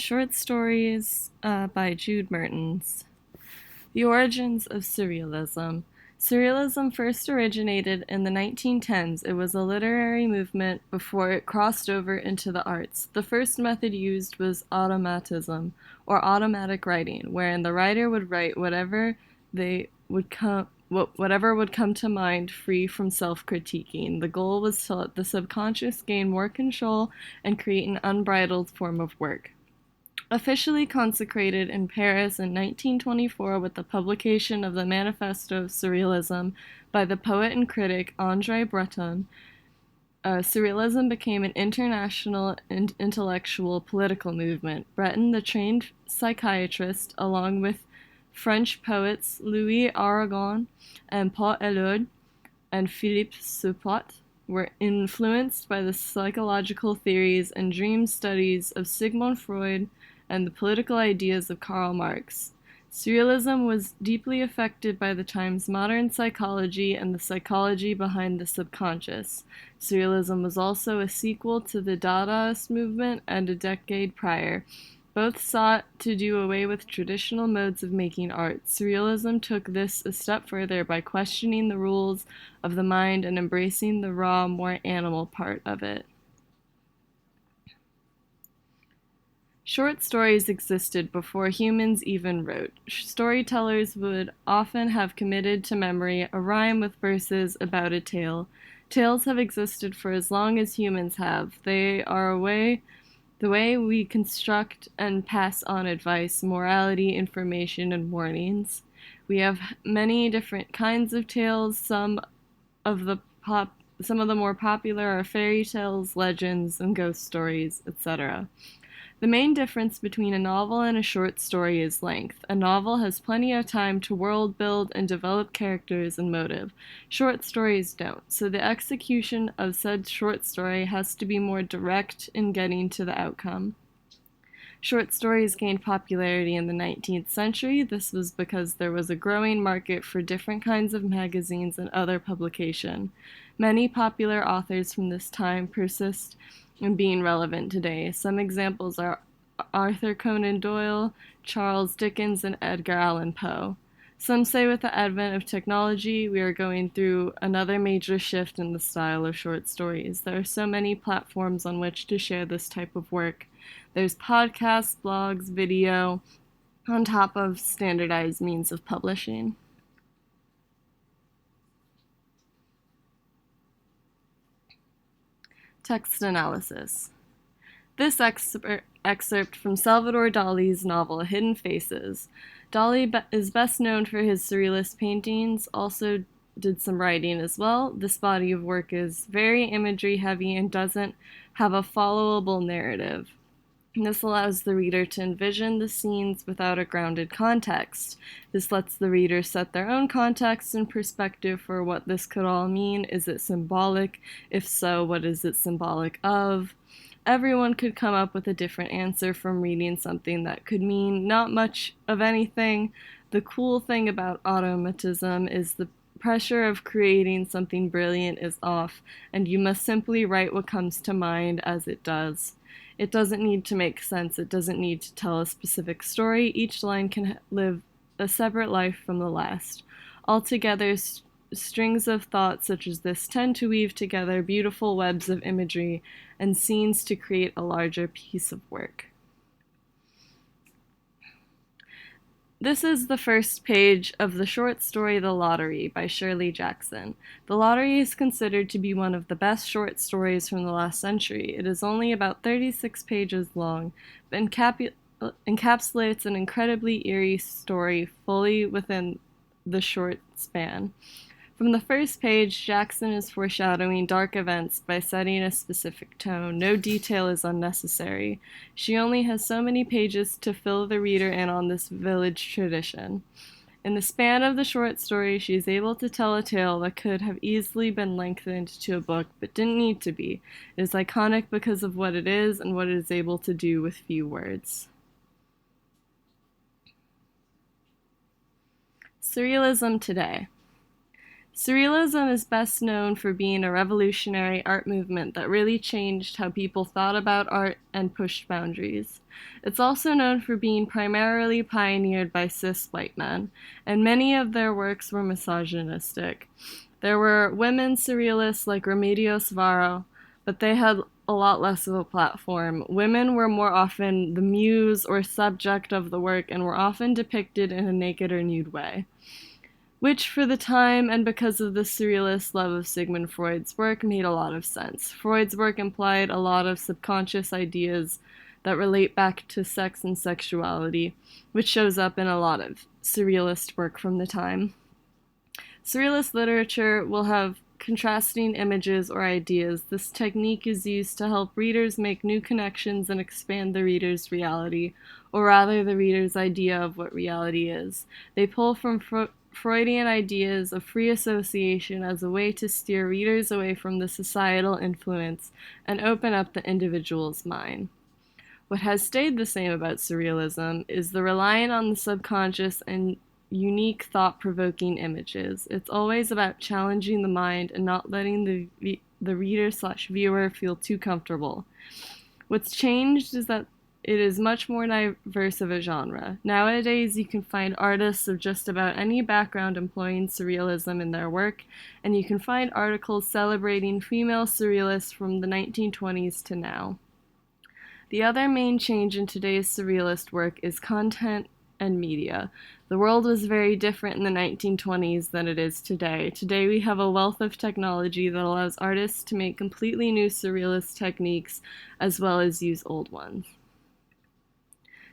Short stories by Jude Mertens. The origins of Surrealism. Surrealism first originated in the 1910s. It was a literary movement before it crossed over into the arts. The first method used was automatism, or automatic writing, wherein the writer would write whatever would come to mind, free from self-critiquing. The goal was to let the subconscious gain more control and create an unbridled form of work. Officially consecrated in Paris in 1924 with the publication of the Manifesto of Surrealism by the poet and critic André Breton, Surrealism became an international and intellectual political movement. Breton, the trained psychiatrist, along with French poets Louis Aragon and Paul Eluard and Philippe Soupault, were influenced by the psychological theories and dream studies of Sigmund Freud and the political ideas of Karl Marx. Surrealism was deeply affected by the time's modern psychology and the psychology behind the subconscious. Surrealism was also a sequel to the Dadaist movement and a decade prior. Both sought to do away with traditional modes of making art. Surrealism took this a step further by questioning the rules of the mind and embracing the raw, more animal part of it. Short stories existed before humans even wrote. Storytellers would often have committed to memory a rhyme with verses about a tale. Tales have existed for as long as humans have. They are the way we construct and pass on advice, morality, information, and warnings. We have many different kinds of tales. Of the some of the more popular are fairy tales, legends, and ghost stories, etc. The main difference between a novel and a short story is length. A novel has plenty of time to world build and develop characters and motive. Short stories don't, so the execution of said short story has to be more direct in getting to the outcome. Short stories gained popularity in the 19th century. This was because there was a growing market for different kinds of magazines and other publication. Many popular authors from this time persist in being relevant today. Some examples are Arthur Conan Doyle, Charles Dickens, and Edgar Allan Poe. Some say with the advent of technology, we are going through another major shift in the style of short stories. There are so many platforms on which to share this type of work. There's podcasts, blogs, video, on top of standardized means of publishing. Text analysis. This excerpt from Salvador Dali's novel Hidden Faces. Dali is best known for his surrealist paintings, also did some writing as well. This body of work is very imagery heavy and doesn't have a followable narrative. This allows the reader to envision the scenes without a grounded context. This lets the reader set their own context and perspective for what this could all mean. Is it symbolic? If so, what is it symbolic of? Everyone could come up with a different answer from reading something that could mean not much of anything. The cool thing about automatism is the pressure of creating something brilliant is off, and you must simply write what comes to mind as it does. It doesn't need to make sense. It doesn't need to tell a specific story. Each line can live a separate life from the last. Altogether, strings of thought such as this tend to weave together beautiful webs of imagery and scenes to create a larger piece of work. This is the first page of the short story The Lottery by Shirley Jackson. The Lottery is considered to be one of the best short stories from the last century. It is only about 36 pages long, but encapsulates an incredibly eerie story fully within the short span. From the first page, Jackson is foreshadowing dark events by setting a specific tone. No detail is unnecessary. She only has so many pages to fill the reader in on this village tradition. In the span of the short story, she is able to tell a tale that could have easily been lengthened to a book, but didn't need to be. It is iconic because of what it is and what it is able to do with few words. Surrealism today. Surrealism is best known for being a revolutionary art movement that really changed how people thought about art and pushed boundaries. It's also known for being primarily pioneered by cis white men, and many of their works were misogynistic. There were women surrealists like Remedios Varo, but they had a lot less of a platform. Women were more often the muse or subject of the work and were often depicted in a naked or nude way, which for the time and because of the surrealist love of Sigmund Freud's work made a lot of sense. Freud's work implied a lot of subconscious ideas that relate back to sex and sexuality, which shows up in a lot of surrealist work from the time. Surrealist literature will have contrasting images or ideas. This technique is used to help readers make new connections and expand the reader's reality, or rather the reader's idea of what reality is. They pull from Freudian ideas of free association as a way to steer readers away from the societal influence and open up the individual's mind. What has stayed the same about surrealism is the reliance on the subconscious and unique thought-provoking images. It's always about challenging the mind and not letting the reader/viewer feel too comfortable. What's changed is that it is much more diverse of a genre. Nowadays, you can find artists of just about any background employing surrealism in their work, and you can find articles celebrating female surrealists from the 1920s to now. The other main change in today's surrealist work is content and media. The world was very different in the 1920s than it is today. Today we have a wealth of technology that allows artists to make completely new surrealist techniques as well as use old ones.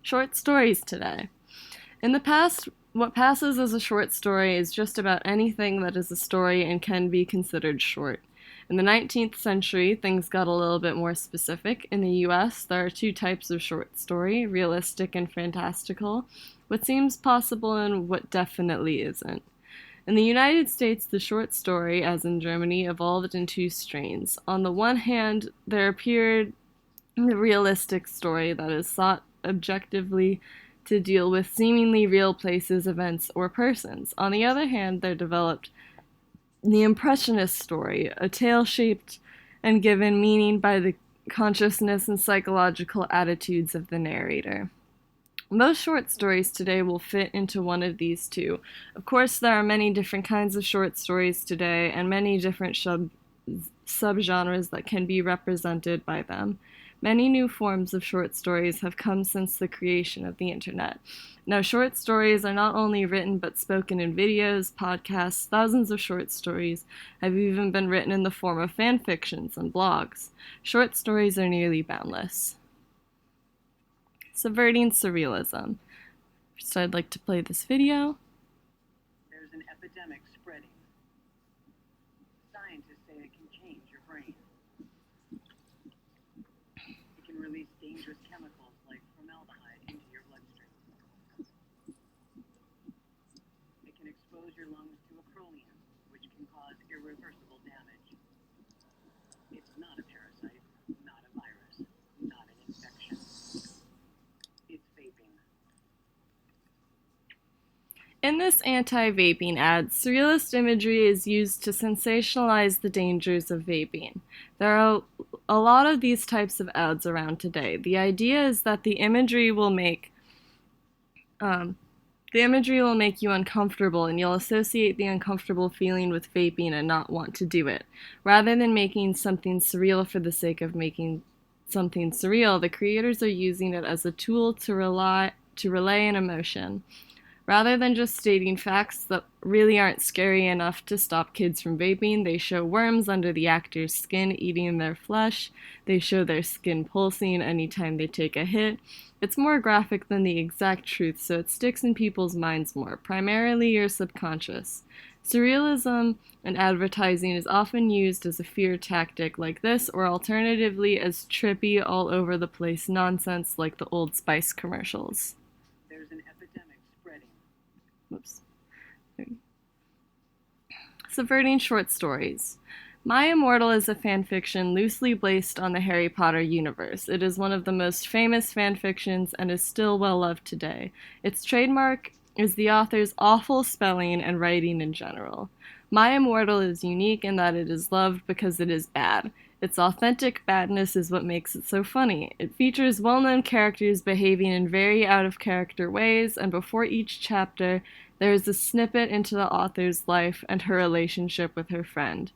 Short stories today. In the past, what passes as a short story is just about anything that is a story and can be considered short. In the 19th century, things got a little bit more specific. In the US, there are two types of short story, realistic and fantastical, what seems possible and what definitely isn't. In the United States, the short story, as in Germany, evolved in two strains. On the one hand, there appeared the realistic story that is sought objectively to deal with seemingly real places, events, or persons. On the other hand, there developed the Impressionist story, a tale shaped and given meaning by the consciousness and psychological attitudes of the narrator. Most short stories today will fit into one of these two. Of course, there are many different kinds of short stories today and many different subgenres that can be represented by them. Many new forms of short stories have come since the creation of the internet. Now, short stories are not only written but spoken in videos, podcasts. Thousands of short stories have even been written in the form of fan fictions and blogs. Short stories are nearly boundless. Subverting surrealism. First, I'd like to play this video. There's an epidemic spreading. Scientists say it can change your brain. It can release dangerous chemicals like formaldehyde into your bloodstream. It can expose your lungs to acrolein, which can cause irreversible damage. It's not a parasite, not a virus, not an infection. It's vaping. In this anti-vaping ad, surrealist imagery is used to sensationalize the dangers of vaping. There are a lot of these types of ads around today. The idea is that the imagery will make you uncomfortable, and you'll associate the uncomfortable feeling with vaping and not want to do it. Rather than making something surreal for the sake of making something surreal, the creators are using it as a tool to relay an emotion. Rather than just stating facts that really aren't scary enough to stop kids from vaping, they show worms under the actor's skin eating their flesh. They show their skin pulsing anytime they take a hit. It's more graphic than the exact truth, so it sticks in people's minds more, primarily your subconscious. Surrealism and advertising is often used as a fear tactic like this, or alternatively as trippy, all over the place nonsense like the Old Spice commercials. There's an epidemic spreading. Whoops. Subverting short stories. My Immortal is a fanfiction loosely based on the Harry Potter universe. It is one of the most famous fanfictions and is still well loved today. Its trademark is the author's awful spelling and writing in general. My Immortal is unique in that it is loved because it is bad. Its authentic badness is what makes it so funny. It features well known characters behaving in very out of character ways, and before each chapter, there is a snippet into the author's life and her relationship with her friend.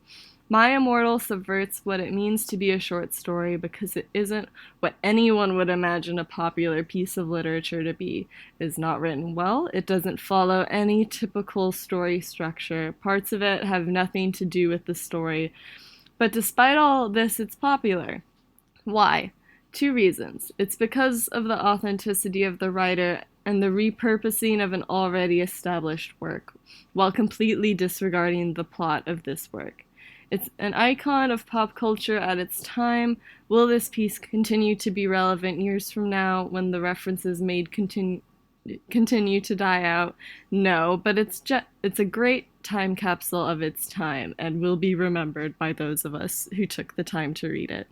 My Immortal subverts what it means to be a short story because it isn't what anyone would imagine a popular piece of literature to be. It is not written well, it doesn't follow any typical story structure. Parts of it have nothing to do with the story. But despite all this, it's popular. Why? Two reasons. It's because of the authenticity of the writer and the repurposing of an already established work, while completely disregarding the plot of this work. It's an icon of pop culture at its time. Will this piece continue to be relevant years from now when the references made continue to die out? No, but it's a great time capsule of its time and will be remembered by those of us who took the time to read it.